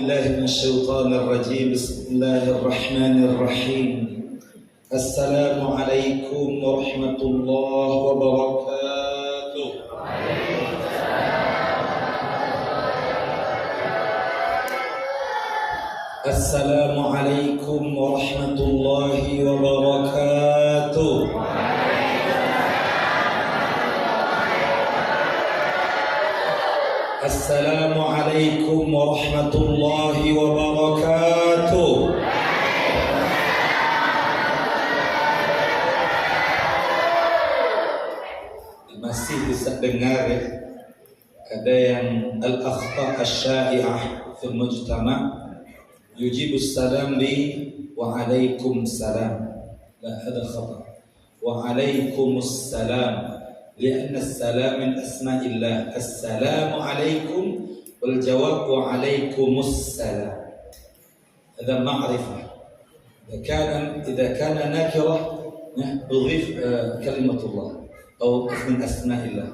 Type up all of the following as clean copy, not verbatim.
الله من الشيطان الرجيم. بسم الله الرحمن الرحيم. السلام عليكم ورحمة الله وبركاته. السلام عليكم ورحمة الله وبركاته. السلام عليكم ورحمة الله وبركاته. Masih bisa dengar ya? Ada yang al-akhta' asy-sya'i'ah fil mujtama' yujibu salam bi wa alaikum salam. La hada khata. Wa alaikumus salam. لأن السلام من أسماء الله. السلام عليكم والجواب عليكم السلام. هذا معرفة. إذا كان نكرة نضيف كلمة الله أو من أسماء الله.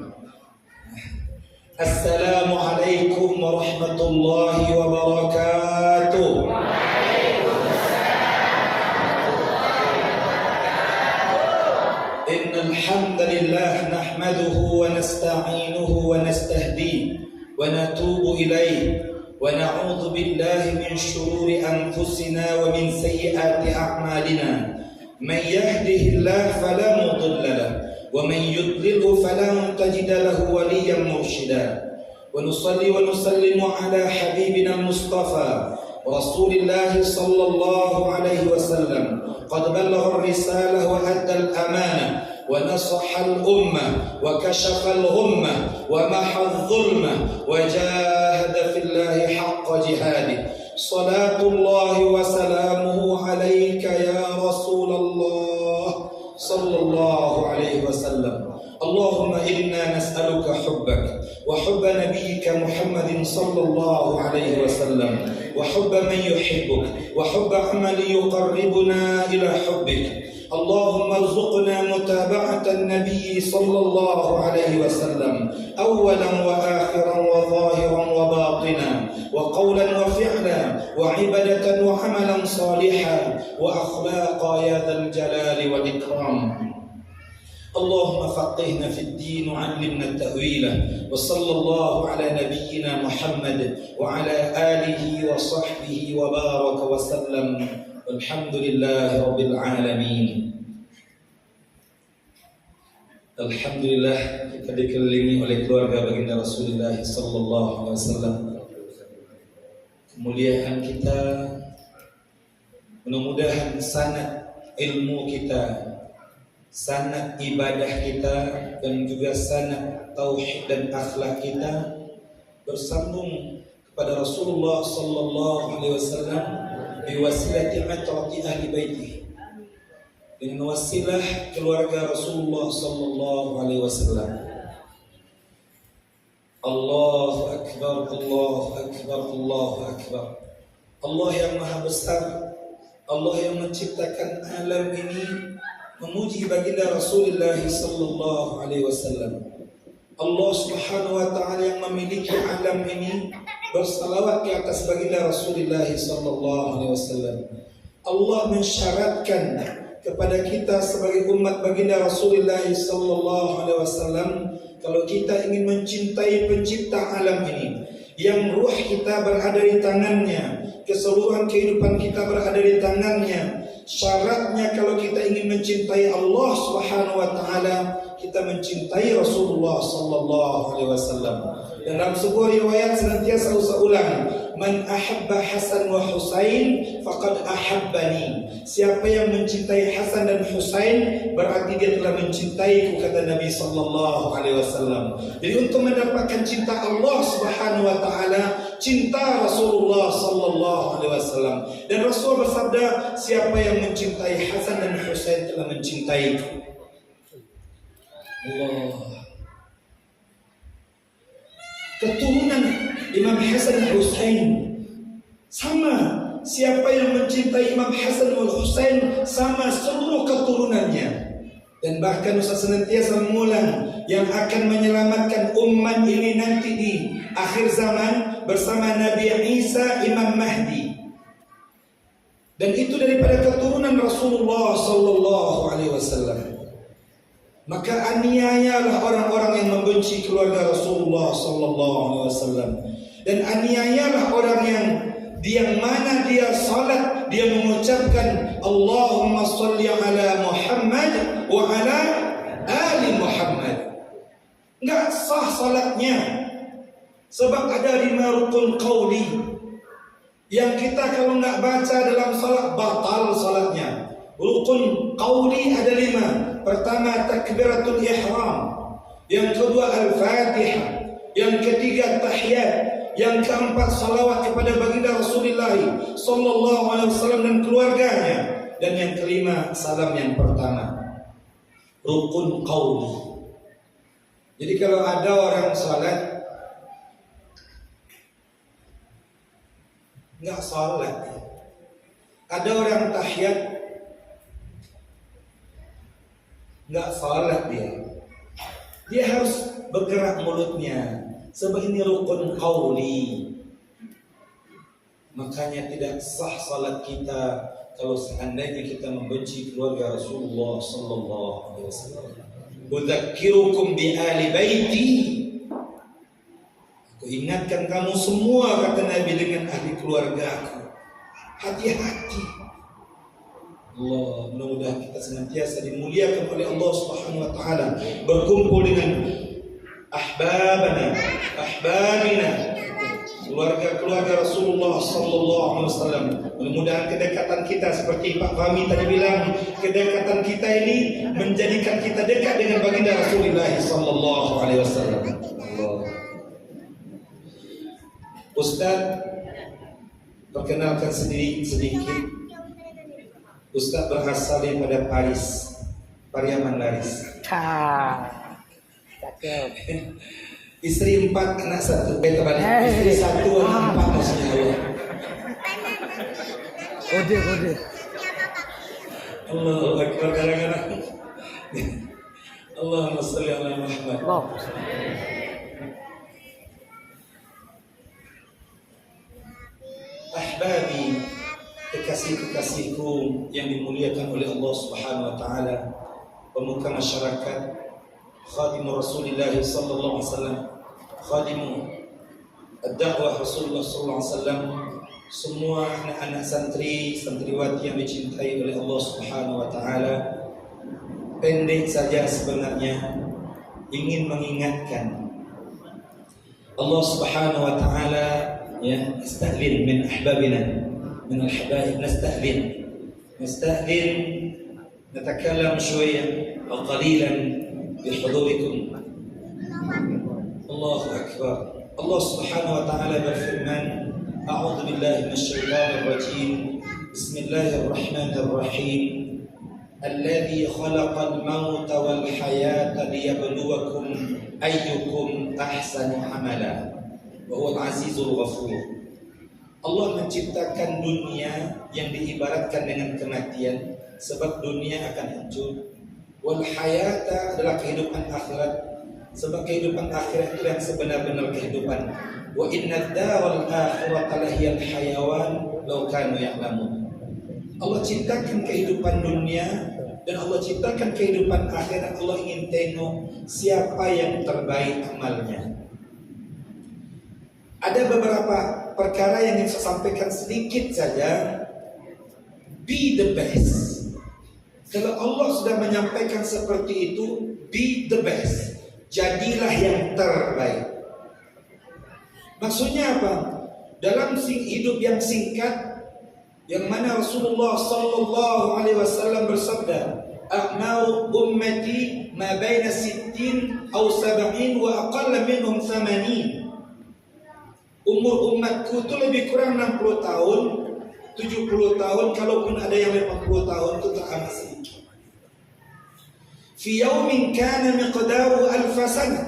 السلام عليكم ورحمة الله وبركاته. إن الحمد لله نحمده ونستعينه ونستهديه ونتوب إليه ونعوذ بالله من شرور أنفسنا ومن سيئات أعمالنا. من يهده الله فلا مضل له ومن يضلل فلن تجد له وليا مرشدا. ونصلي ونسلم على حبيبنا المصطفى رسول الله صلى الله عليه وسلم. قد بلغ الرسالة وأدى الأمانة ونصح الأمة وكشف الغمة ومحى الظلمة وجاهد في الله حق جهاده. صلاة الله وسلامه عليك يا رسول الله صلى الله عليه وسلم. اللهم إنا نسألك حبك وحب نبيك محمد صلى الله عليه وسلم وحب من يحبك وحب عمل يقربنا إلى حبك. اللهم ارزقنا متابعة النبي صلى الله عليه وسلم أولا وآخرا وظاهرا وباطنا وقولا وفعلا وعبادة وعملا صالحا وأخلاقا يا ذا الجلال والإكرام. اللهم فقهنا في الدين وعلمنا التأويل. وصلى الله على نبينا محمد وعلى آله وصحبه وبارك وسلم. الحمد لله رب العالمين. Alhamdulillah, kita dikelilingi oleh keluarga baginda Rasulullah sallallahu alaihi wasallam. Kemuliaan kita, mudah-mudahan sanad ilmu kita, sanad ibadah kita, dan juga sanad tauhid dan akhlak kita bersambung kepada Rasulullah sallallahu alaihi wasallam biwasilati atrati ahli baiti, dengan wasilah keluarga Rasulullah sallallahu alaihi wasallam. Allahu akbar, Allahu akbar, Allahu akbar. Allah yang maha besar, Allah yang menciptakan alam ini, memuji baginda Rasulullah sallallahu alaihi wasallam. Allah Subhanahu wa taala yang memiliki alam ini bersalawat di atas baginda Rasulullah sallallahu alaihi wasallam. Allah mensyaratkan kepada kita sebagai umat baginda Rasulullah sallallahu alaihi wasallam, kalau kita ingin mencintai pencipta alam ini, yang ruh kita berada di tangannya, keseluruhan kehidupan kita berada di tangannya, syaratnya kalau kita ingin mencintai Allah Subhanahu wa taala, kita mencintai Rasulullah sallallahu alaihi wasallam. Dan dalam sebuah riwayat senantiasa usah ulang, man ahabba Hasan wa Husain faqad ahabbani. Siapa yang mencintai Hasan dan Husain berarti dia telah mencintaiku, kata Nabi sallallahu alaihi wasallam. Jadi untuk mendapatkan cinta Allah Subhanahu wa taala, cinta Rasulullah sallallahu alaihi wasallam. Dan Rasul bersabda, siapa yang mencintai Hasan dan Husain telah mencintaiku. Allah. Keturunan Imam Hasan dan Husain sama. Siapa yang mencintai Imam Hasan dan Husain sama seluruh keturunannya. Dan bahkan Ustaz senantiasa mengulang, yang akan menyelamatkan umat ini nanti di akhir zaman bersama Nabi Isa Imam Mahdi. Dan itu daripada keturunan Rasulullah sallallahu alaihi wasallam. Maka aniayalah orang-orang yang membenci keluarga Rasulullah sallallahu alaihi wasallam. Dan aniayalah orang yang mana dia salat, dia mengucapkan Allahumma salli ala Muhammad wa ala ali Muhammad. Enggak sah salatnya. Sebab ada 5 rukun qauli yang kita kalau enggak baca dalam salat batal salatnya. Rukun qauli ada 5. Pertama takbiratul ihram, yang kedua al-fatihah, yang ketiga tahiyat, yang keempat salawat kepada baginda Rasulullah sallallahu alaihi wasallam dan keluarganya, dan yang kelima salam yang pertama. Rukun qauli. Jadi kalau ada orang salat enggak salat, ada orang tahiyat enggak salat, dia harus bergerak mulutnya. Sebab ini rukun qauli. Makanya tidak sah salat kita kalau seandainya kita membenci keluarga Rasulullah sallallahu alaihi wasallam. Udzakkirukum bi ali baiti. Aku ingatkan kamu semua, kata Nabi, dengan ahli keluargaku. Hati-hati. Allah, mudah-mudahan kita senantiasa dimuliakan oleh Allah Subhanahu wa taala, berkumpul dengan ahbabana, keluarga Rasulullah sallallahu alaihi wasallam. Mudah-mudahan kedekatan kita seperti Pak Fahmi tadi bilang, kedekatan kita ini menjadikan kita dekat dengan baginda Rasulullah sallallahu alaihi wasallam. Ustaz, perkenalkan sedikit. Ustaz berasal daripada Paris, Pariaman Laris. Istri 4, anak 1. Istri 1, anak 4 maksudnya Allah. Kode. Allahu Akbar, kadang-kadang. Allahumma shalli ala Muhammad. Ahbabi, kekasih-kekasihku yang dimuliakan oleh Allah Subhanahu wa taala, pemuka masyarakat, khadimu Rasulullah sallallahu alaihi wasallam, khadimu ad-da'wah Rasulullah sallallahu alaihi wasallam, semua anak-anak santriwati yang dicintai oleh Allah Subhanahu wa taala. Pendek saja sebenarnya ingin mengingatkan Allah Subhanahu wa taala, ya, nasta'dhin min ahbabina, min al-habaib, nasta'dhin natakallam shوية أو قليلا بحضوركم. Allahu Akbar. Allah Subhanahu wa taala berfirman, A'udzu billahi minasyaitonir rajim. Bismillahirrahmanirrahim. Alladzi khalaqal mauta wal hayata liyabluwakum ayyukum ahsanu amala wa huwal azizul ghafur. Allah menciptakan dunia yang diibaratkan dengan kematian, sebab dunia akan hancur. Wal hayata adalah kehidupan akhirat, sebab kehidupan akhirat itu yang sebenar-benar kehidupan. Wa inna daral akhirata lahiyal hayawan law kanu ya'lamun. Allah ciptakan kehidupan dunia dan Allah ciptakan kehidupan akhirat. Allah ingin tengok siapa yang terbaik amalnya. Ada beberapa perkara yang ingin saya sampaikan sedikit saja. Be the best. Kalau Allah sudah menyampaikan seperti itu, be the best, jadilah yang terbaik. Maksudnya apa? Dalam hidup yang singkat, yang mana Rasulullah sallallahu alaihi wasallam bersabda, "A'maru ummati ma baina 60 aw 70 wa aqalla minhum 80." Umur umatku itu lebih kurang 60 tahun, 70 tahun, kalaupun ada yang 50 tahun itu tak amat sedikit. Fi yaumin kana miqdaru alf sanah.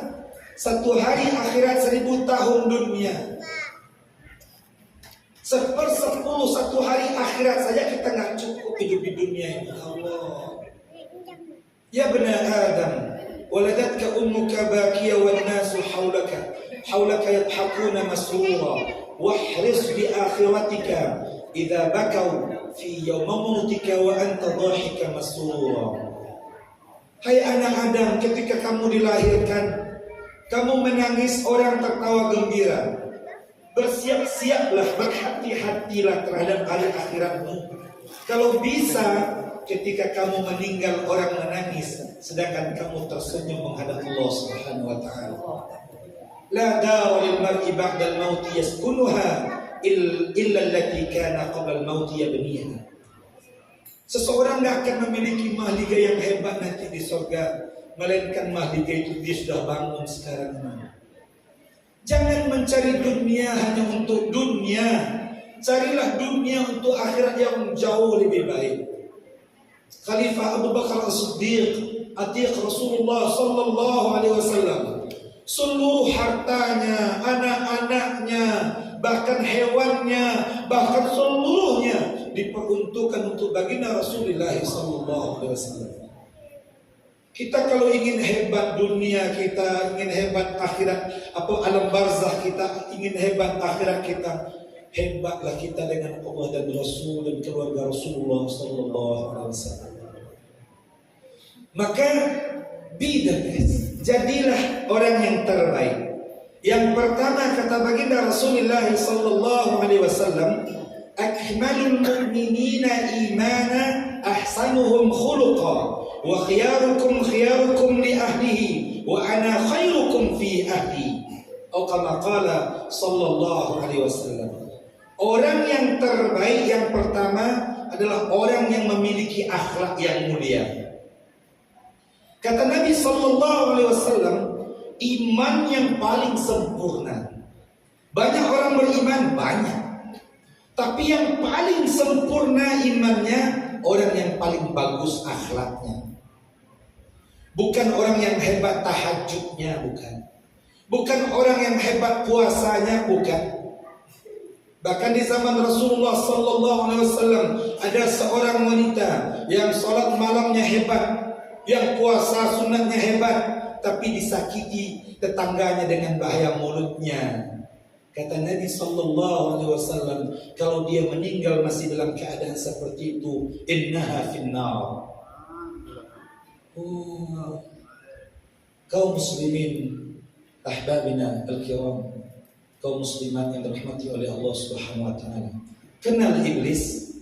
Satu hari akhirat 1000 tahun dunia. 1/10 satu hari akhirat saja kita nggak cukup hidup di dunia ini. Allah. Ya bani Adam, waladatka ummuka bakiya wan nasu hawlaka yadhakuna masrura wahris bi akhiratika idza bakau fi yawm mautika wa anta dhahika masrura. Hai anak Adam, ketika kamu dilahirkan, kamu menangis, orang tertawa gembira. Bersiap-siaplah, berhati-hatilah terhadap hari akhiratmu. Kalau bisa, ketika kamu meninggal orang menangis, sedangkan kamu tersenyum menghadap Allah Subhanahu wa taala. La dara lil mar'i ba'da al-maut yaskunuha illa allati kana qabla al-maut yabniha. Seseorang tidak akan memiliki mahliga yang hebat nanti di surga, melainkan mahliga itu dia sudah bangun sekarang ini. Jangan mencari dunia hanya untuk dunia, carilah dunia untuk akhirat yang jauh lebih baik. Khalifah Abu Bakar As-Siddiq, atiq Rasulullah sallallahu alaihi wasallam, seluruh hartanya, anak-anaknya, bahkan hewannya, bahkan seluruhnya diperuntukkan untuk baginda Rasulullah sallallahu alaihi wasallam. Kita kalau ingin hebat dunia kita, ingin hebat akhirat, alam barzah kita, ingin hebat akhirat kita, hebatlah kita dengan Allah dan Rasul dan keluarga Rasulullah sallallahu alaihi wasallam. Maka jadilah orang yang terbaik. Yang pertama kata baginda Rasulullah sallallahu alaihi wasallam, akmalul mu'minina imana ahsanuhum khuluqa wa khiyarukum li ahlihi wa ana khairukum fi ahli, atau kama qala sallallahu alaihi wasallam. Orang yang terbaik yang pertama adalah orang yang memiliki akhlak yang mulia. Kata Nabi sallallahu alaihi wasallam, iman yang paling sempurna. Banyak orang beriman, banyak. Tapi yang paling sempurna imannya, orang yang paling bagus akhlaknya. Bukan orang yang hebat tahajudnya, bukan. Bukan orang yang hebat puasanya, bukan. Bahkan di zaman Rasulullah sallallahu alaihi wasallam ada seorang wanita yang salat malamnya hebat, yang puasa sunatnya hebat, tapi disakiti tetangganya dengan bahaya mulutnya. Kata Nabi sallallahu alaihi wasallam, kalau dia meninggal masih dalam keadaan seperti itu, innaha finnar. Kaum muslimin ahbabina al-kiram, kaum muslimat yang dirahmati oleh Allah Subhanahu wa taala. Kenal iblis?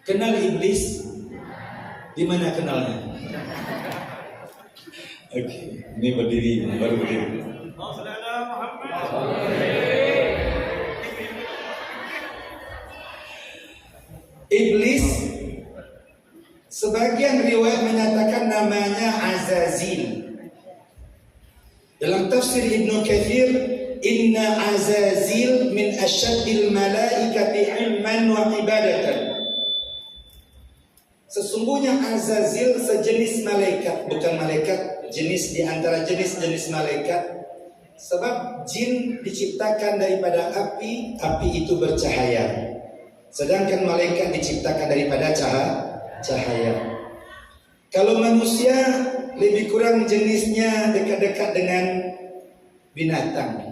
Kenal iblis? Di mana kenalnya? Oke, ini berdiri, baru berdiri. Iblis, sebagian riwayat menyatakan namanya Azazil. Dalam tafsir Ibnu Katsir, inna Azazil min asyaddil malaikati ilman wa ibadatan. Sesungguhnya Azazil sejenis malaikat, bukan malaikat, jenis di antara jenis-jenis malaikat. Sebab jin diciptakan daripada api, api itu bercahaya. Sedangkan malaikat diciptakan daripada cahaya. Kalau manusia lebih kurang jenisnya dekat-dekat dengan binatang.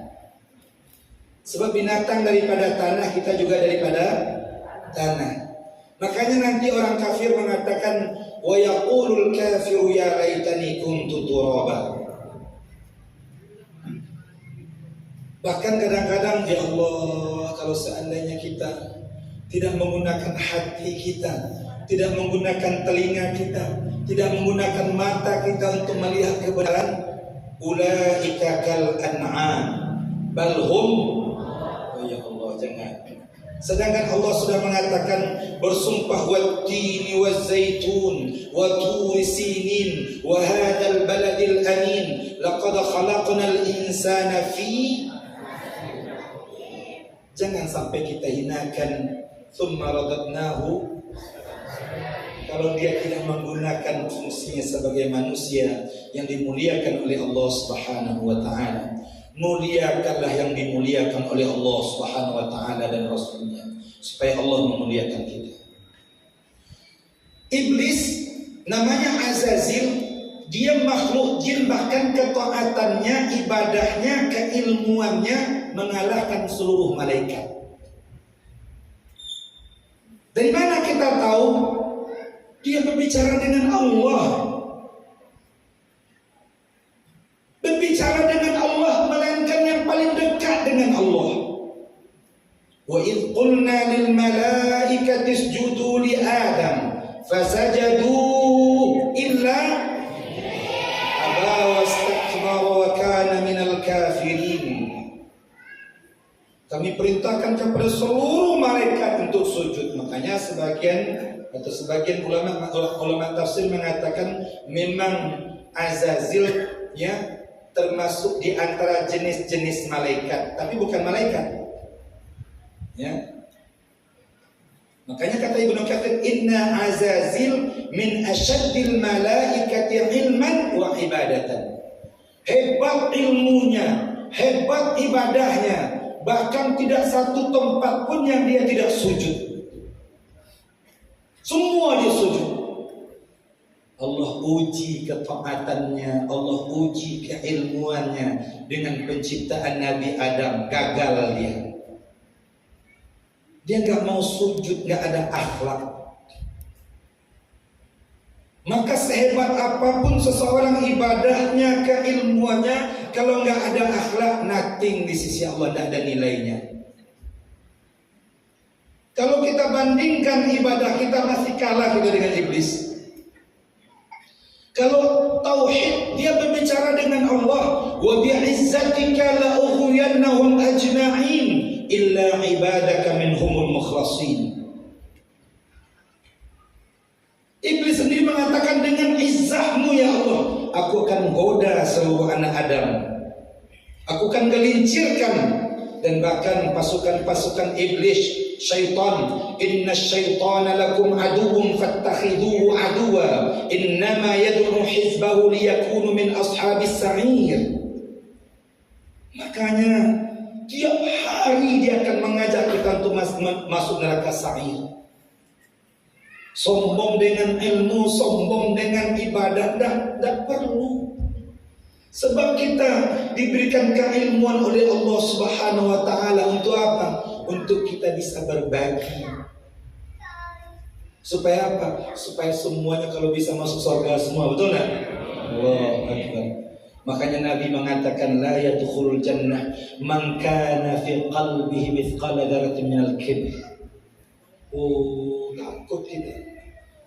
Sebab binatang daripada tanah, kita juga daripada tanah. Makanya nanti orang kafir mengatakan, wa yaqulul kafiru ya laitani kuntu turaba. Bahkan kadang-kadang, ya Allah, kalau seandainya kita tidak menggunakan hati kita, tidak menggunakan telinga kita, tidak menggunakan mata kita untuk melihat kebenaran, ulaika kal an'am bal hum, oh ya Allah, jangan. Sedangkan Allah sudah mengatakan, bersumpah wat-tini waz-zaitun wa turi sinin wa hadzal baladil amin laqad khalaqnal insana fi. Jangan sampai kita hinakan, thumma radadnahu. Kalau dia tidak menggunakan fungsinya sebagai manusia yang dimuliakan oleh Allah Subhanahu wa taala, muliakanlah yang dimuliakan oleh Allah Subhanahu wa taala dan Rasulnya, supaya Allah memuliakan kita. Iblis Namanya Azazil, dia makhluk jin, bahkan ketaatannya, ibadahnya, keilmuannya mengalahkan seluruh malaikat. Dari mana kita tahu? Dia berbicara dengan Allah. Berbicara dengan Allah, melainkan yang paling dekat dengan Allah. Wa idh qulna lil malaikati isjudu li Adam fasajadu illa aba wastakbara wa kana minal kafirin. Kami perintahkan kepada seluruh malaikat untuk sujud. Makanya sebagian ulama tafsir mengatakan memang Azazil ya termasuk di antara jenis-jenis malaikat, tapi bukan malaikat. Ya. Makanya kata Ibnu Katsir, inna Azazil min asyaddil malaikati ilman wa ibadatan. Hebat ilmunya, hebat ibadahnya, bahkan tidak satu tempat pun yang dia tidak sujud. Semua dia sujud. Allah uji ketaatannya, Allah uji keilmuannya dengan penciptaan Nabi Adam, gagal dia. Dia gak mau sujud, gak ada akhlak. Maka sehebat apapun seseorang ibadahnya, keilmuannya, kalau gak ada akhlak, nothing di sisi Allah, gak ada nilainya. Kalau kita bandingkan ibadah kita, masih kalah kita dengan iblis. Kalau tauhid, dia berbicara dengan Allah, wa bi'izzatika la ughwiyannahum ajma'in illa ibadaka minhumul mukhlasin. Iblis sendiri mengatakan, dengan izzahmu ya Allah, aku akan goda seluruh anak Adam, aku akan gelincirkan. Dan bahkan pasukan-pasukan iblis, syaitan, inna syaitana lakum aduwwun fattakhidhuhu aduwa innama yad'u hizbahu liyakunu min ashabis sa'ir. Makanya tiap hari dia akan mengajak kita untuk masuk neraka sa'ir. Sombong dengan ilmu, sombong dengan ibadah, tidak perlu. Sebab kita diberikan keilmuan oleh Allah Subhanahu wa taala untuk apa? Untuk kita bisa berbagi. Supaya apa? Supaya semuanya kalau bisa masuk surga semua, betul enggak? Allahu akbar. Makanya Nabi mengatakan la yadkhulul jannah man kana fi qalbihi mithqala dzarratin minal kibr. Oh, takut kita.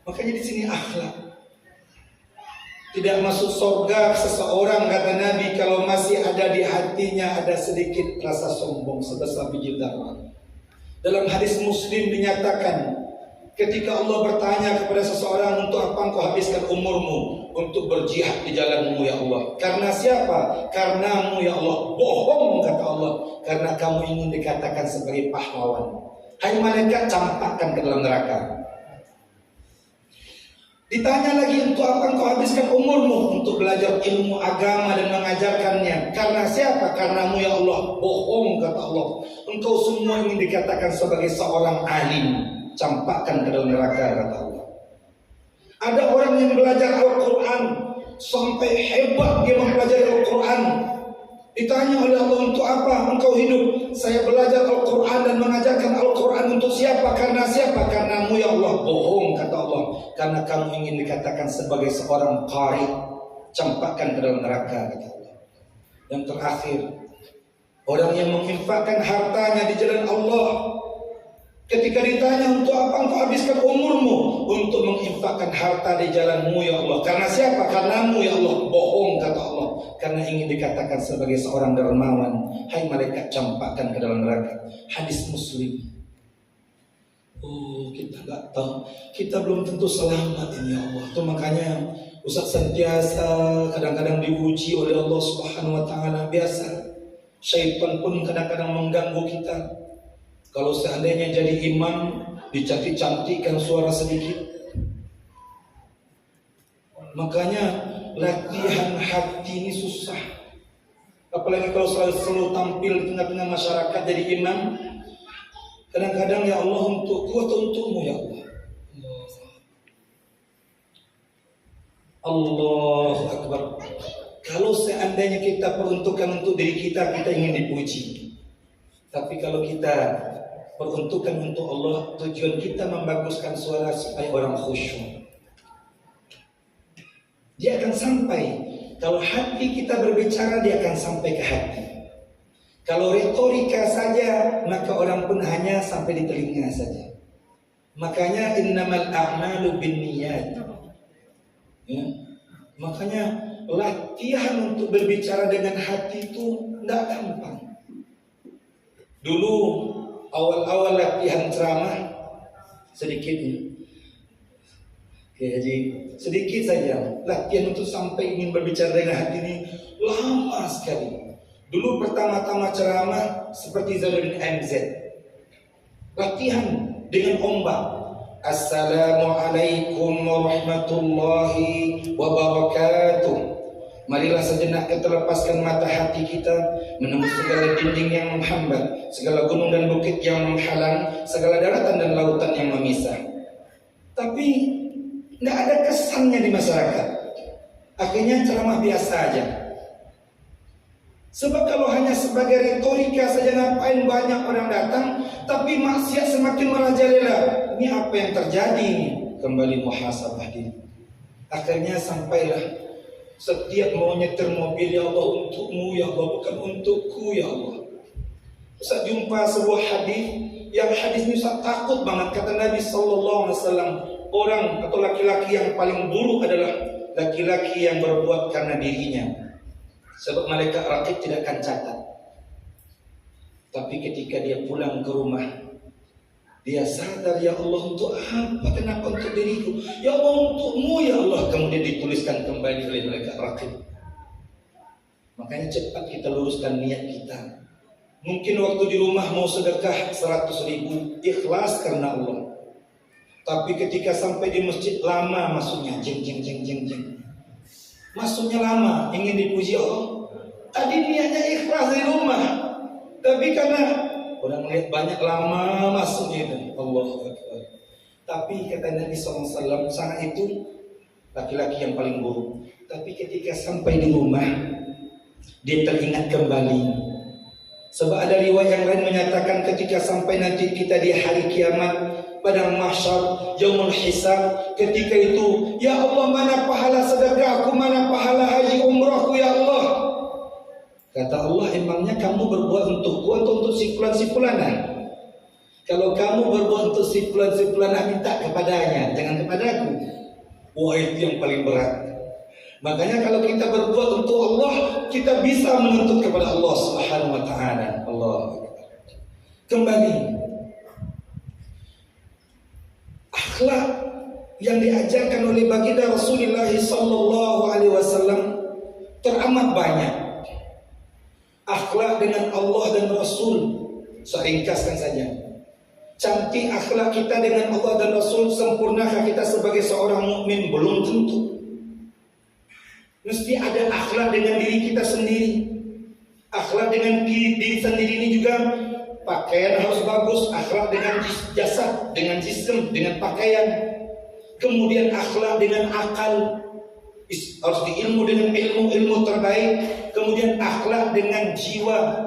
Makanya di sini akhlak. Tidak masuk surga seseorang, kata Nabi, kalau masih ada di hatinya ada sedikit rasa sombong sebesar biji zarah. Dalam hadis Muslim dinyatakan, ketika Allah bertanya kepada seseorang, untuk apa engkau habiskan umurmu? Untuk berjihad di jalanmu ya Allah. Karena siapa? Karenamu ya Allah. Bohong, kata Allah, karena kamu ingin dikatakan sebagai pahlawan. Hai malaikat, campakkan ke dalam neraka. Ditanya lagi, untuk apa engkau habiskan umurmu? Untuk belajar ilmu agama dan mengajarkannya. Karena siapa? Karenamu ya Allah. Bohong, kata Allah, engkau semua ingin dikatakan sebagai seorang alim. Campakkan ke dalam neraka, kata Allah. Ada orang yang belajar Al-Quran sampai hebat dia mempelajari Al-Quran. Ditanya oleh Allah, untuk apa engkau hidup? Saya belajar Al-Quran dan mengajarkan Al-Quran. Untuk siapa? Karena siapa? Karenamu ya Allah. Bohong, kata Allah, karena kamu ingin dikatakan sebagai seorang qari. Campakkan ke dalam neraka, kata Allah. Yang terakhir, orang yang menginfakkan hartanya di jalan Allah, ketika ditanya, untuk apa engkau habiskan umurmu? Untuk menginfakkan harta di jalanmu ya Allah. Karena siapa? Karenamu ya Allah. Bohong, kata Allah, karena ingin dikatakan sebagai seorang dermawan. Hai malaikat, campakkan ke dalam neraka. Hadis Muslim. Oh, kita gak tahu, kita belum tentu selamat ini ya Allah. Itu makanya Ustaz sentiasa kadang-kadang diuji oleh Allah Subhanahu wa taala. Biasa syaitan pun kadang-kadang mengganggu kita. Kalau seandainya jadi imam, dicantik-cantikkan suara sedikit. Makanya latihan hati ini susah. Apalagi kalau selalu tampil di tengah-tengah masyarakat jadi imam. Kadang-kadang ya Allah, untukku atau untukmu ya Allah. Allahu Akbar. Kalau seandainya kita peruntukkan untuk diri kita, kita ingin dipuji. Tapi kalau kita peruntukkan untuk Allah, tujuan kita membaguskan suara supaya orang khusyuk. Dia akan sampai. Kalau hati kita berbicara, dia akan sampai ke hati. Kalau retorika saja, maka orang pun hanya sampai di telinga saja. Makanya innamal a'malu binniyat. Ya. Makanya latihan untuk berbicara dengan hati itu tidak gampang. Dulu awal-awal latihan ceramah sedikit nih. Oke, jadi sedikit saja latihan untuk sampai ingin berbicara dengan hati ini lama sekali. Dulu pertama-tama ceramah seperti Zainuddin MZ. Latihan dengan ombak. Assalamualaikum warahmatullahi wabarakatuh. Marilah sejenak kita lepaskan mata hati kita, menembus segala dinding yang menghambat, segala gunung dan bukit yang menghalang, segala daratan dan lautan yang memisah. Tapi tidak ada kesannya di masyarakat. Akhirnya ceramah biasa aja. Sebab kalau hanya sebagai retorika saja, ngapain banyak orang datang, tapi maksiat semakin merajalela. Ini apa yang terjadi ini? Kembali muhasabah diri. Akhirnya sampailah setiap mau nyetir mobil, ya Allah untukmu, ya Allah bukan untukku, ya Allah. Saya jumpa sebuah hadis, yang hadis ini saya takut banget. Kata Nabi SAW, orang atau laki-laki yang paling buruk adalah laki-laki yang berbuat karena dirinya. Sebab malaikat raqib tidak akan catat. Tapi ketika dia pulang ke rumah, dia sadar, ya Allah untuk apa? Kenapa untuk diriku? Ya Allah untukmu, ya Allah. Kemudian dituliskan kembali oleh malaikat raqib. Makanya cepat kita luruskan niat kita. Mungkin waktu di rumah mau sedekah 100.000, ikhlas karena Allah. Tapi ketika sampai di masjid lama masuknya, jeng. Masuknya lama, ingin dipuji Allah. Tadi niatnya ikhlas di rumah, tapi karena orang melihat banyak lama masuknya itu, Allahu Akbar. Tapi kata Nabi SAW, sana itu laki-laki yang paling buruk. Tapi ketika sampai di rumah, dia teringat kembali. Sebab ada riwayat yang lain menyatakan ketika sampai nanti kita di hari kiamat, pada mahsyar, yaumul hisab, ketika itu, ya Allah mana pahala sedekahku, mana pahala haji umrahku, ya Allah. Kata Allah, emangnya kamu berbuat untukku atau untuk si fulan-fulanah? Kalau kamu berbuat untuk si fulan-fulanah, minta kepadanya, jangan kepadaku. Wah, itu yang paling berat. Makanya kalau kita berbuat untuk Allah, kita bisa menuntut kepada Allah Subhanahu wa taala. Allah. Kembali, akhlak yang diajarkan oleh baginda Rasulullah sallallahu alaihi wasallam teramat banyak. Akhlak dengan Allah dan Rasul, saya ringkaskan saja. Cantik akhlak kita dengan Allah dan Rasul, sempurnakah kita sebagai seorang mukmin? Belum tentu. Mesti ada akhlak dengan diri kita sendiri. Akhlak dengan diri sendiri ini juga, pakaian harus bagus, akhlak dengan jasad, dengan sistem, dengan pakaian. Kemudian akhlak dengan akal, harus diilmu dengan ilmu terbaik. Kemudian akhlak dengan jiwa.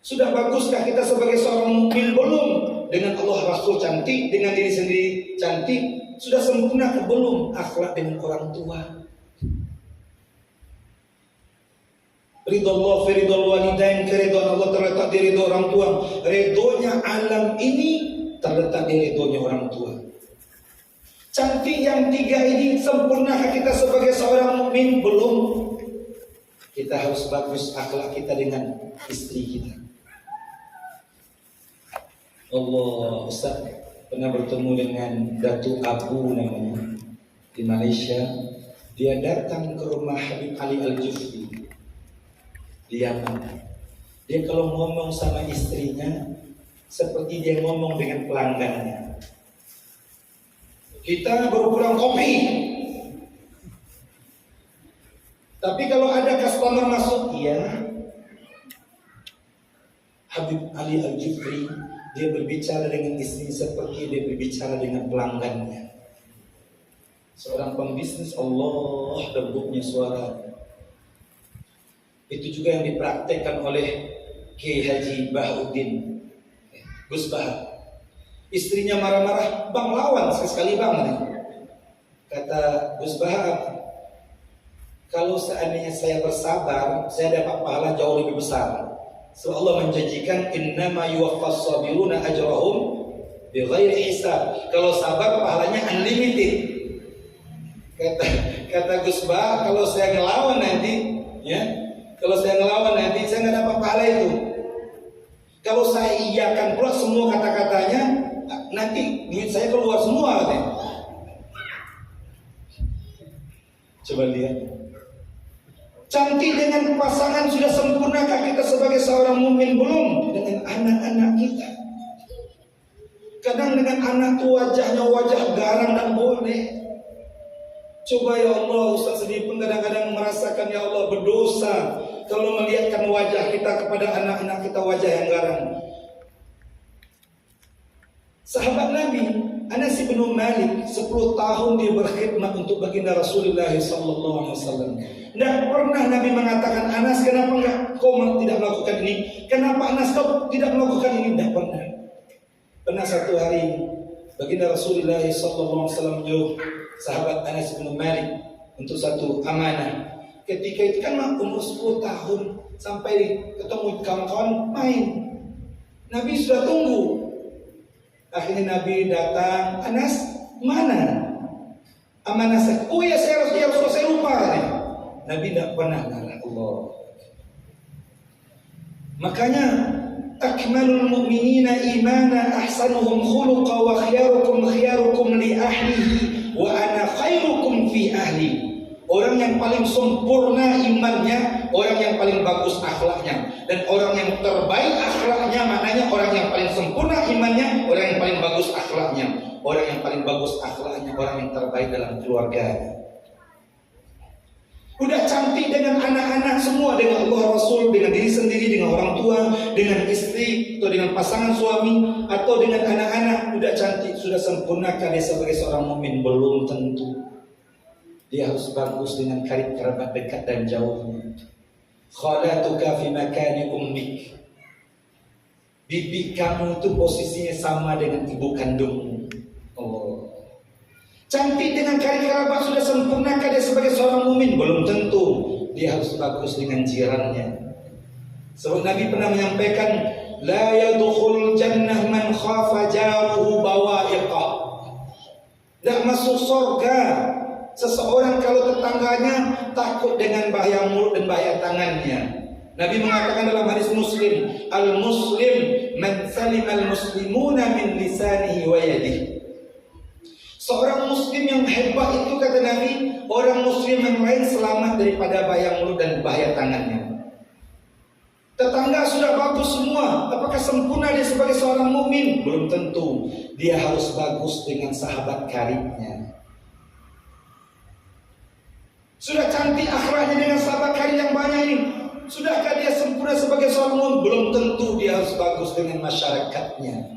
Sudah baguskah kita sebagai seorang mukmin? Belum. Dengan Allah Rasul cantik, dengan diri sendiri cantik. Sudah sempurna ke belum? Akhlak dengan orang tua. Ridho Allah fi ridho walidain, keridhaan Allah terletak di ridho orang tua. Ridhonya alam ini terletak di ridhonya orang tua. Cantik yang tiga ini, sempurnakah kita sebagai seorang mukmin? Belum. Kita harus bagus akhlak kita dengan istri kita. Allah, Ustaz pernah bertemu dengan Datuk Abu namanya di Malaysia. Dia datang ke rumah Habib Ali Al-Jufri di Yaman. Dia kalau ngomong sama istrinya seperti dia ngomong dengan pelanggannya. Kita baru pulang kopi, tapi kalau ada customer masuk, iya. Habib Ali Al-Jufri, dia berbicara dengan istri seperti dia berbicara dengan pelanggannya. Seorang pembisnis, Allah lembutnya suara. Itu juga yang dipraktekkan oleh Kiai Haji Bahuddin Gus Bahar. Istrinya marah-marah, bang lawan sekali-sekali bang. Kata Gus Bahar, kalau seandainya saya bersabar, saya dapat pahala jauh lebih besar. So Allah menjanjikan innama yuwaffas sabiruna ajrahum bighairi hisab. Kalau sabar pahalanya unlimited. Kata Gus Bah, kalau saya ngelawan nanti, ya, kalau saya ngelawan nanti, saya nggak dapat pahala itu. Kalau saya iyakan pula semua kata-katanya, nanti duit saya keluar semua, katanya. Coba lihat. Cantik dengan pasangan sudah sempurnakah kita sebagai seorang mukmin? Belum. Dengan anak-anak kita. Kadang dengan anak itu wajahnya wajah garang dan boleh. Coba ya Allah, Ustaz sendiri pun kadang-kadang merasakan ya Allah berdosa kalau melihatkan wajah kita kepada anak-anak kita wajah yang garang. Sahabat Nabi Anas bin Malik 10 tahun dia berkhidmat untuk baginda Rasulullah sallallahu alaihi wasallam. Tidak pernah Nabi mengatakan, Anas kenapa enggak kau tidak melakukan ini? Kenapa Anas kau tidak melakukan ini? Tidak pernah. Pernah satu hari baginda Rasulullah sallallahu alaihi wasallam menyuruh sahabat Anas bin Malik untuk satu amanah. Ketika itu kan umur 10 tahun sampai ketemu kawan-kawan main. Nabi sudah tunggu. Akhirnya Nabi datang, Anas mana? Amanah saya. Oh ya saya lupa. Nabi tidak pernah ngalah Allah. Makanya akmalul mu'minina imana ahsanuhum khuluqa wa khiyarukum li ahlihi wa ana khairukum fi ahli. Orang yang paling sempurna imannya, orang yang paling bagus akhlaknya. Dan orang yang terbaik akhlaknya, maknanya orang yang paling sempurna imannya, orang yang paling bagus akhlaknya. Orang yang paling bagus akhlaknya, orang yang terbaik dalam keluarganya. Udah cantik dengan anak-anak semua, dengan Allah Rasul, dengan diri sendiri, dengan orang tua, dengan istri, atau dengan pasangan suami, atau dengan anak-anak. Udah cantik, sudah sempurnakah dia sebagai seorang mukmin? Belum tentu. Dia harus bagus dengan karib kerabat dekat dan jauhnya. Khalatuka fi makani ummik. Bibi kamu itu posisinya sama dengan ibu kandungmu. Oh. Cantik dengan karib kerabat sudah sempurnakah dia sebagai seorang mukmin? Belum tentu. Dia harus bagus dengan jirannya. Sebab Nabi pernah menyampaikan, la yadkhulul jannah man khafa jaruhu bawa'iqah. Tidak masuk surga seseorang kalau tetangganya takut dengan bahaya mulut dan bahaya tangannya. Nabi mengatakan dalam hadis Muslim, al-muslim man salim al-muslimuna min lisanihi wa yadihi. Seorang muslim yang hebat itu, kata Nabi, orang muslim yang lain selamat daripada bahaya mulut dan bahaya tangannya. Tetangga sudah bagus semua, apakah sempurna dia sebagai seorang mukmin? Belum tentu. Dia harus bagus dengan sahabat karibnya. Sudah cantik akhlaknya dengan sahabat karib yang banyak ini. Sudahkah dia sempurna sebagai seorang mukmin? Belum tentu. Dia harus bagus dengan masyarakatnya.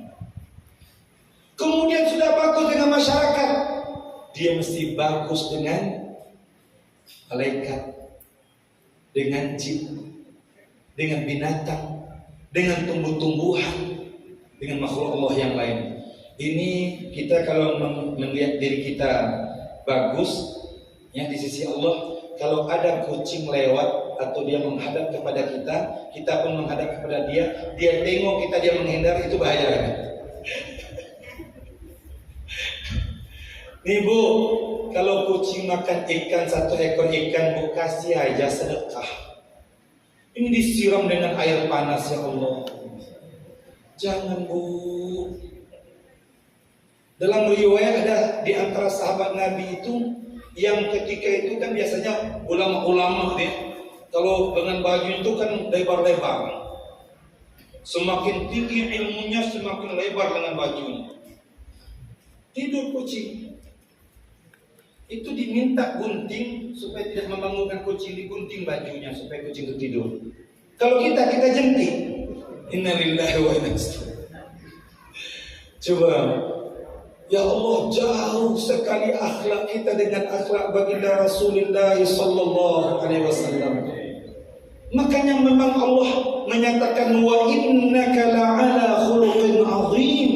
Kemudian sudah bagus dengan masyarakat, dia mesti bagus dengan malaikat, dengan jin, dengan binatang, dengan tumbuh-tumbuhan, dengan makhluk Allah yang lain. Ini kita kalau melihat diri kita bagus, ya, di sisi Allah, kalau ada kucing lewat atau dia menghadap kepada kita, kita pun menghadap kepada dia, dia tengok kita, dia menghindar, itu bahaya. Nih Bu, kalau kucing makan ikan, satu ekor ikan, Bu kasih aja sedekah. Ini disiram dengan air panas, ya Allah. Jangan Bu. Dalam riwayat ada di antara sahabat Nabi itu yang ketika itu kan biasanya ulama-ulama dia kalau dengan baju itu kan lebar-lebar. Semakin tinggi ilmunya semakin lebar dengan bajunya. Tidur kucing. Itu diminta gunting supaya tidak membangunkan kucing, digunting bajunya supaya kucing itu tidur. Kalau kita jentik. Innalillahi wa inna ilaihi raji'un. Coba Ya Allah, jauh sekali akhlak kita dengan akhlak baginda Rasulullah sallallahu alaihi wasallam. Makanya memang Allah menyatakan wa innaka la'ala khuluqin azim.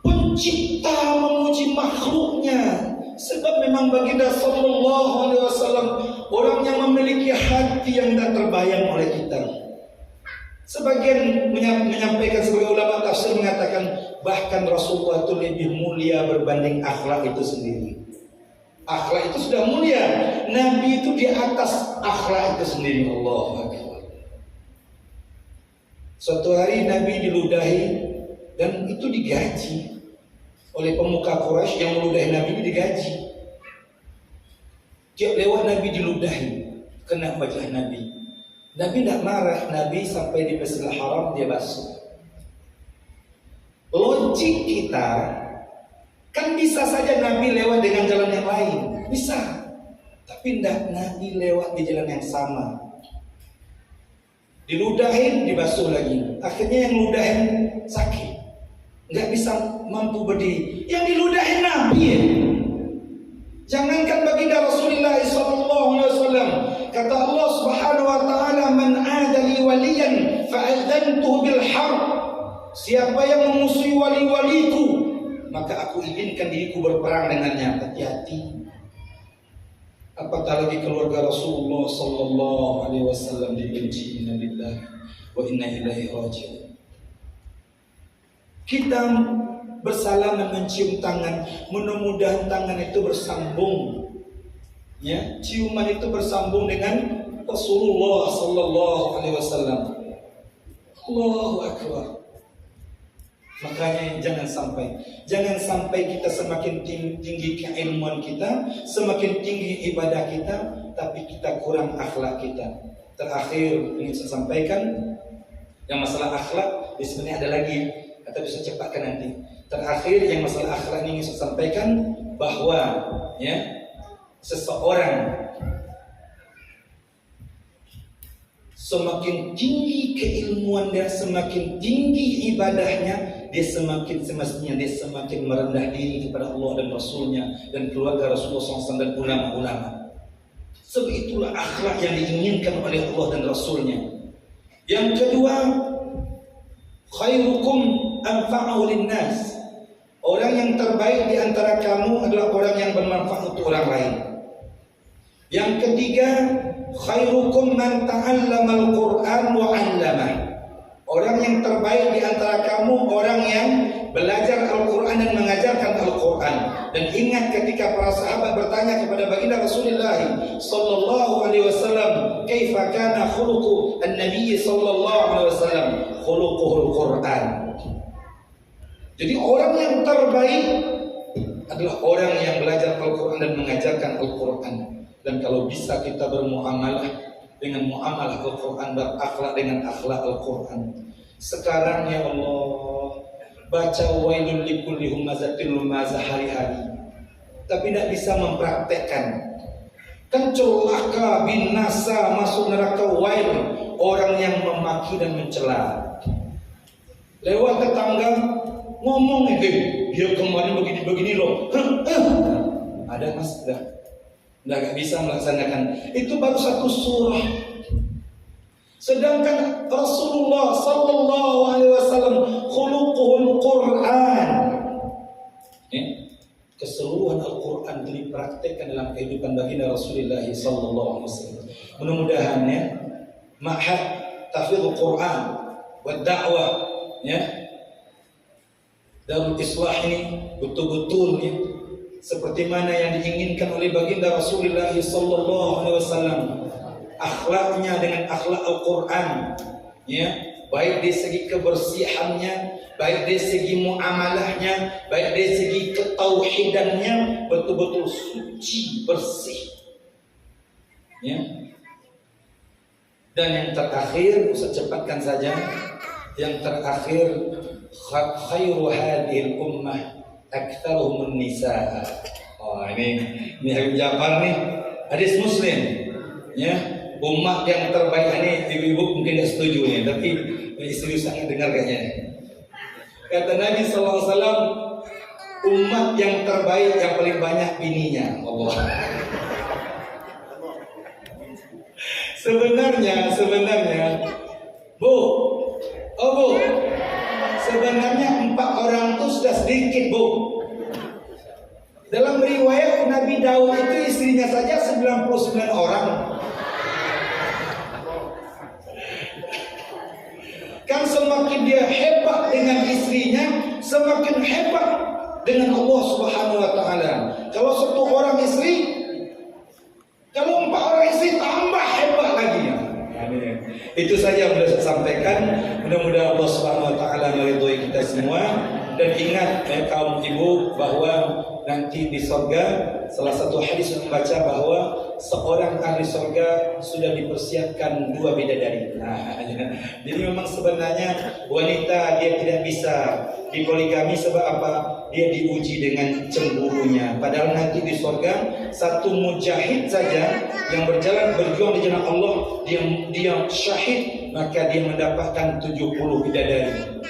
Pencipta memuji makhluknya, sebab memang baginda sallallahu alaihi wasallam orang yang memiliki hati yang tak terbayang oleh kita. Sebagian menyampaikan, sebagai ulama tafsir mengatakan bahkan Rasulullah itu lebih mulia berbanding akhlak itu sendiri. Akhlak itu sudah mulia, Nabi itu di atas akhlak itu sendiri. Allahu Akbar. Suatu hari Nabi diludahi dan itu digaji oleh pemuka Quraisy. Yang meludahi Nabi itu digaji. Tiap lewat Nabi diludahi, kena wajah Nabi. Nabi tidak marah, Nabi sampai di Masjidil Haram dia basuh. Logik kita kan bisa saja Nabi lewat dengan jalan yang lain, bisa. Tapi tidak, Nabi lewat di jalan yang sama. Diludahin, dibasuh lagi. Akhirnya yang ludahin sakit, nggak bisa mampu berdiri. Yang diludahin Nabi ya. Jangankan baginda Rasulullah SAW, kata Allah Subhanahu wa taala, man adali waliyan fa'adzantuhu bil harb. Siapa yang memusuhi wali-waliku, maka aku izinkan diriku berperang dengannya. Hati-hati. Apatah lagi keluarga Rasulullah sallallahu alaihi wasallam dibenci. Inna lillahi wa inna ilaihi raji'un. Kita bersalaman, mencium tangan, mudah-mudahan tangan itu bersambung, ya, ciuman itu bersambung dengan Rasulullah sallallahu alaihi wasallam. Allahu Akbar. Makanya jangan sampai kita semakin tinggi keilmuan kita, semakin tinggi ibadah kita, tapi kita kurang akhlak kita. Terakhir ingin saya sampaikan yang masalah akhlak, di sini ada lagi, tapi bisa cepatkan nanti. Terakhir yang masalah akhlak ini ingin saya sampaikan bahwa ya, seseorang semakin tinggi keilmuan dan semakin tinggi ibadahnya, dia semakin semestinya dia semakin merendah diri kepada Allah dan Rasulnya dan keluarga Rasulullah SAW dan ulama-ulama. Sebab itulah akhlak yang diinginkan oleh Allah dan Rasulnya. Yang kedua, khairukum anfa'u linnas. Orang yang terbaik di antara kamu adalah orang yang bermanfaat untuk orang lain. Yang ketiga, khairukum man ta'allamal Qur'an wa 'allamah. Orang yang terbaik di antara kamu orang yang belajar Al-Quran dan mengajarkan Al-Quran. Dan ingat ketika para sahabat bertanya kepada baginda Rasulullah sallallahu alaihi wasallam, "Kaifa kana khuluqu an-nabiy sallallahu alaihi wasallam?" Khuluquhul Quran. Jadi orang yang terbaik adalah orang yang belajar Al-Quran dan mengajarkan Al-Quran. Dan kalau bisa kita bermuamalah dengan muamalah Al-Quran, berakhlak dengan akhlak Al-Quran. Sekarang ya Allah, baca wailul likulli humazatil lumazah hari-hari, tapi tidak bisa mempraktekkan. Kan celaka binasa masuk neraka wail, orang yang memaki dan mencela. Lewat tetangga ngomong, dia kemarin begini loh. Ada mas, nggak bisa melaksanakan. Itu baru satu surah. Sedangkan Rasulullah sallallahu alaihi wasallam khuluquhul Quran. Keseluruhan Al-Quran dipraktekkan dalam kehidupan baginda Rasulullah sallallahu alaihi wasallam. Mudah-mudahan ya, ma'had tahfidz Quran wa da'wah ya, Darul Islah ini betul-betul ya, seperti mana yang diinginkan oleh baginda Rasulullah sallallahu alaihi wasallam, akhlaknya dengan akhlak Al-Quran ya, baik dari segi kebersihannya, baik dari segi muamalahnya, baik dari segi ketauhidannya, betul-betul suci, bersih ya. Dan yang terakhir, saya cepatkan saja, yang terakhir, khairu hadhil ummah aktsaruhum nisa. Oh ini Habib Ja'far nih, hadis Muslim ya. Umat yang terbaik ini, ibu-ibu mungkin tidak setuju nih, tapi istri sangat dengar kayaknya. Kata Nabi SAW, Umat yang terbaik yang paling banyak bininya. Allah. Sebenarnya Bu, sebenarnya 4 orang itu sudah sedikit, Bu. Dalam riwayat Nabi Daud itu istrinya saja 99 orang. Kan semakin dia hebat dengan istrinya, semakin hebat dengan Allah Subhanahu wa taala. Kalau 1 orang istri, kalau 4 orang istri tambah hebat lagi. Itu saja yang sudah saya sampaikan. Mudah-mudahan Allah Subhanahu wa taala meridhoi kita semua. Dan ingat kaum ibu bahwa nanti di surga salah satu hadis yang membaca bahwa seorang ahli surga sudah dipersiapkan 2 bidadari. Jadi memang sebenarnya wanita dia tidak bisa dipoligami sebab apa? Dia diuji dengan cemburunya. Padahal nanti di surga 1 mujahid saja yang berjuang di jalan Allah, dia syahid, maka dia mendapatkan 70 bidadari.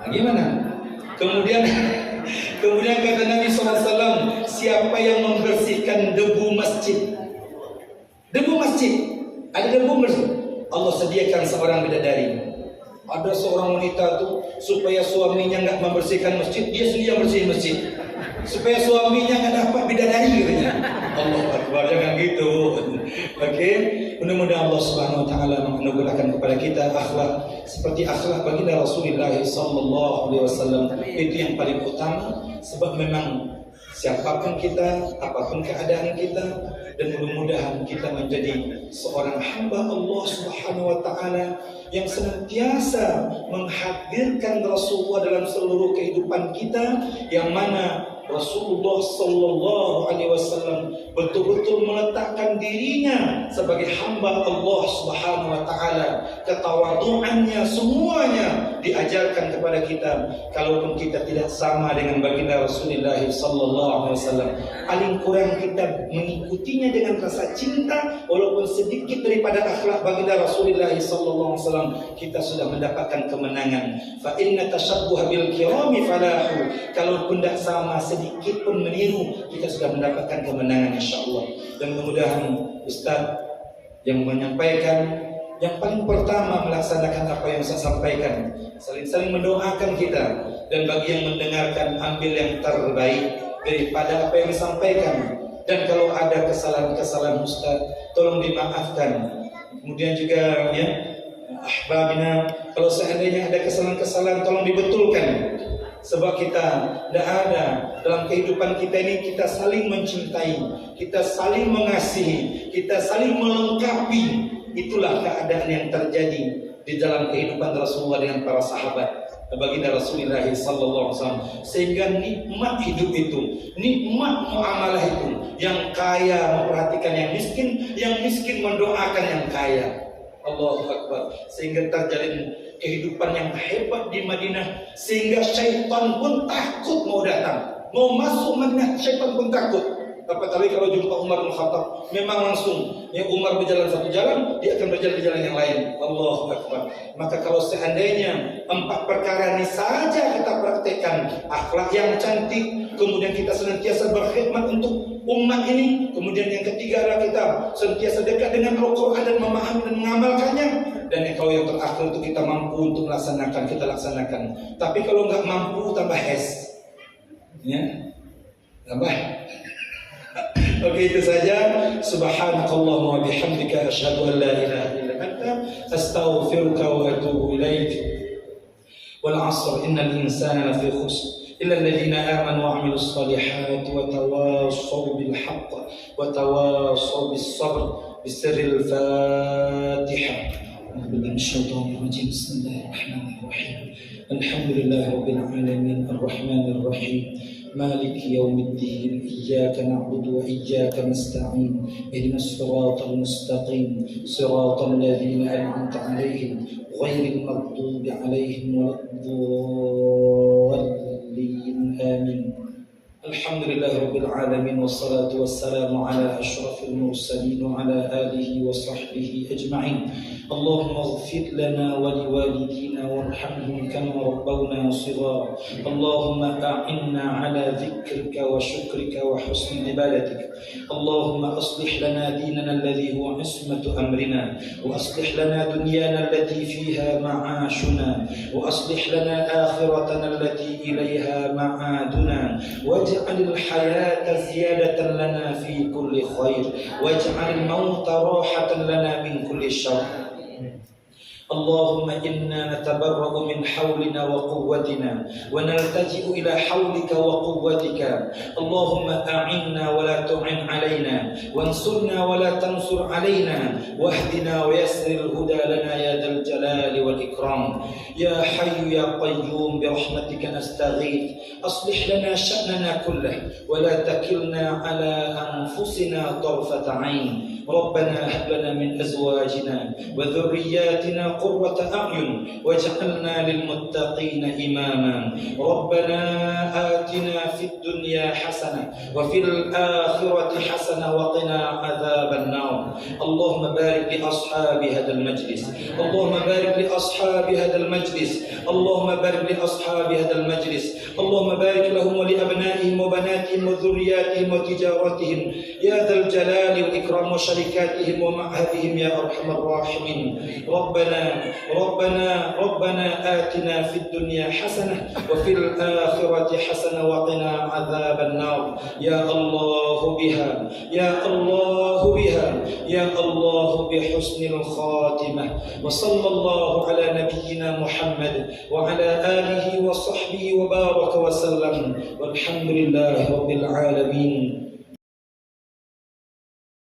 Gimana? Kemudian kata Nabi SAW, siapa yang membersihkan debu masjid? Debu masjid, ada debu masjid, Allah sediakan seorang bidadari. Ada seorang wanita tuh supaya suaminya nggak membersihkan masjid, dia sendiri yang bersihin masjid. Supaya suaminya nggak dapat bidadari katanya. Allah Akbar, jangan gitu. Oke, mudah-mudahan Allah Subhanahu wa taala menganugerahkan kepada kita akhlak seperti akhlak baginda Rasulullah sallallahu alaihi wasallam. Itu yang paling utama, sebab memang siapapun kita, apapun keadaan kita, dan mudah-mudahan kita menjadi seorang hamba Allah Subhanahu wa taala yang senantiasa menghadirkan Rasulullah dalam seluruh kehidupan kita, yang mana Rasulullah sallallahu alaihi wasallam betul-betul meletakkan dirinya sebagai hamba Allah Subhanahu wa taala. Ketawaduannya semuanya diajarkan kepada kita. Kalaupun kita tidak sama dengan baginda Rasulullah sallallahu alaihi wasallam, paling kurang kita mengikutinya dengan rasa cinta, walaupun sedikit daripada akhlak baginda Rasulullah sallallahu alaihi wasallam, kita sudah mendapatkan kemenangan. Fa inna tashabbuha bil kirami falahu. Kalaupun tidak sama sedikit pun meniru, kita sudah mendapatkan kemenangan insyaallah. Dan mudah-mudahan Ustaz yang menyampaikan, yang paling pertama melaksanakan apa yang saya sampaikan, saling mendoakan kita, dan bagi yang mendengarkan ambil yang terbaik daripada apa yang disampaikan. Dan kalau ada kesalahan-kesalahan Ustaz, tolong dimaafkan. Kemudian juga ya ahbabina, kalau seandainya ada kesalahan-kesalahan tolong dibetulkan. Sebab kita tidak ada dalam kehidupan kita ini, kita saling mencintai, kita saling mengasihi, kita saling melengkapi. Itulah keadaan yang terjadi di dalam kehidupan Rasulullah dengan para sahabat baginda Rasulullah sallallahu alaihi wasallam. Sehingga nikmat hidup itu, nikmat muamalah itu, yang kaya memperhatikan yang miskin mendoakan yang kaya. Allahu Akbar. Sehingga terjalin kehidupan yang hebat di Madinah, sehingga syaitan pun takut mau datang, mau masuk Madinah, syaitan pun takut. Apalagi kalau jumpa Umar bin Khattab, memang langsung ya Umar berjalan satu jalan, dia akan berjalan di jalan yang lain. Allahu Akbar. Maka kalau seandainya 4 perkara ini saja kita praktekkan, akhlak yang cantik, kemudian kita senantiasa berkhidmat untuk umat ini, kemudian yang ketiga adalah kita senantiasa dekat dengan Al-Quran dan memahami dan mengamalkannya, dan kalau yang terakhir itu kita mampu untuk melaksanakan, kita laksanakan. Tapi kalau nggak mampu, tambah es, ya, tambah. Oke, itu saja. Subhanakallahumma wa bihamdika asyhadu an la ilaha illa anta astaghfiruka wa atubu ilaik. Wal 'asr innal insana lafi khusr illa alladhina amanu wa 'amilus solihati wa tawassaw bil haqq wa tawassaw bis sabr. Bisirril Fatihah. Bismillahirrahmanirrahim. Alhamdulillahirabbil alamin arrahmanir rahim. مالك يوم الدين إياك نعبد وإياك نستعين اهدنا الصراط المستقيم صراط الذين أنعمت عليهم غير المغضوب عليهم ولا الضالين آمين. الحمد لله رب العالمين والصلاة والسلام على أشرف المرسلين وعلى آله وصحبه أجمعين. اللهم اغفر لنا ولوالدينا والدينا وارحمهم كما ربونا صغارا اللهم أعنا على ذكرك وشكرك وحسن عبادتك اللهم أصلح لنا ديننا الذي هو عصمة أمرنا وأصلح لنا دنيانا التي فيها معاشنا وأصلح لنا آخرتنا التي إليها معادنا واجعل الحياة زيادة لنا في كل خير واجعل الموت راحة لنا من كل شر اللهم إنا نتبرأ من حولنا وقوتنا ونلتجئ إلى حولك وقوتك اللهم أعنا ولا تعن علينا وانصرنا ولا تنصر علينا واهدنا ويسر الهدى لنا يا ذا الجلال والإكرام يا حي يا قيوم برحمتك نستغيث أصلح لنا شأننا كله ولا تكلنا على أنفسنا طرفة عين ربنا هب لنا من أزواجنا وذرياتنا قرة أعين واجعلنا للمتقين إماما ربنا آتنا في الدنيا حسنة وفي الآخرة حسنة وقنا عذاب النار اللهم بارك لأصحاب هذا المجلس اللهم بارك لأصحاب هذا المجلس اللهم بارك لأصحاب هذا المجلس اللهم بارك لهم ولأبنائهم وبناتهم وذرياتهم وتجارتهم يا ذا الجلال والإكرام وشركاتهم ومعهدهم يا أرحم الراحمين ربنا آتنا في الدنيا حسنة وفي الآخرة حسنة وقنا عذاب النار يا الله بها يا الله بها يا الله بحسن الخاتمة وصلى الله على نبينا محمد وعلى آله وصحبه وبارك وسلم والحمد لله رب العالمين